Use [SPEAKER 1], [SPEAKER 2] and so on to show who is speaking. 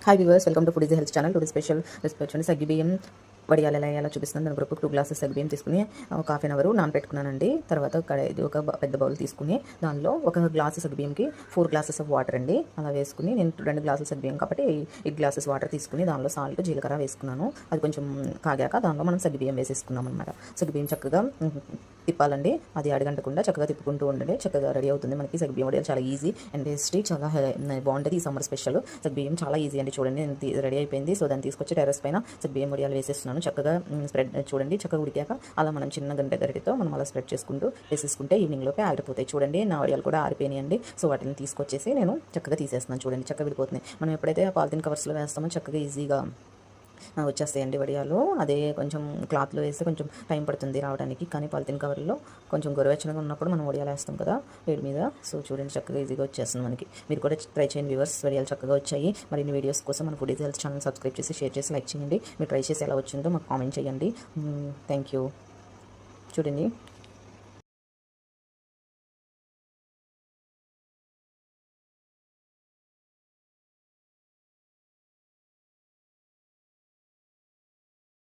[SPEAKER 1] Hi viewers, welcome to food is health channel. Today special recipe వచ్చి సగ్గుబియ్యం వడియాలు ఎలా చూపిస్తున్నాను. దాని గ్రూప్ 2 గ్లాసెస్ సగ్గుబియ్యం తీసుకుని ఒక హాఫ్ అన్ అవర్ నానబెట్టుకున్నానండి. తర్వాత ఇది ఒక పెద్ద బౌల్ తీసుకుని దానిలో ఒక గ్లాసు సగ్గుబియ్యంకి 4 గ్లాసెస్ ఆఫ్ వాటర్ అండి అలా వేసుకుని, నేను 2 గ్లాసులు సగ్గుబియ్యం కాబట్టి 8 గ్లాసెస్ వాటర్ తీసుకుని దానిలో సాల్ట్, జీలకర్ర వేసుకున్నాను. అది కొంచెం కాగాక దానిలో మనం సగ్గుబియ్యం వేసేసుకున్నాం అనమాట. సగ్గుబియ్యం చక్కగా తిప్పాలండి, అది అడగంటకుండా చక్కగా తిప్పుకుంటూ ఉండండి. చక్కగా రెడీ అవుతుంది మనకి సగ్గుబియ్యం వడియాలు. చాలా ఈజీ అండ్ టేస్టీ, చాలా బాగుంటుంది. ఈ సమ్మర్ స్పెషల్ సగ్గుబియ్యం చాలా ఈజీ అండి. చూడండి రెడీ అయిపోయింది. సో దాన్ని తీసుకొచ్చి టెర్రస్ పైన సగ్గుబియ్యం వడియాలు వేసేస్తున్నాను. చక్కగా స్ప్రెడ్ చూడండి, చక్కగా ఉడికాక అలా మనం చిన్న గరిటెతో మనం అలా స్ప్రెడ్ చేసుకుంటూ వేసేసుకుంటే ఈవినింగ్ లోపే ఆరిపోతాయి. చూడండి నా వడియాలు కూడా ఆరిపోయినాయండి. సో వాటిని తీసుకొచ్చేసి నేను చక్కగా తీసేస్తున్నాను. చూడండి చక్కగా విడిపోతున్నాయి. మనం ఎప్పుడైతే ఆ పాలిథిన్ కవర్స్లో వేస్తామో చక్కగా ఈజీగా వచ్చేస్తాయండి వడియాలు. అదే కొంచెం క్లాత్లో వేస్తే కొంచెం టైం పడుతుంది రావడానికి, కానీ పాలిథిన్ కవర్లో కొంచెం గొరవెచ్చనగా ఉన్నప్పుడు మనం వడియాలు వేస్తాం కదా వేడి మీద. సో చూడండి చక్కగా ఈజీగా వచ్చేస్తుంది మనకి. మీరు కూడా ట్రై చేయండి వ్యూవర్స్, వడియాలు చక్కగా వచ్చాయి. మరిన్ని వీడియోస్ కోసం మన food is health channel subscribe చేసి, షేర్ చేసి, లైక్ చేయండి. మీరు ట్రై చేసి ఎలా వచ్చిందో మాకు కామెంట్ చేయండి. Thank you. చూడండి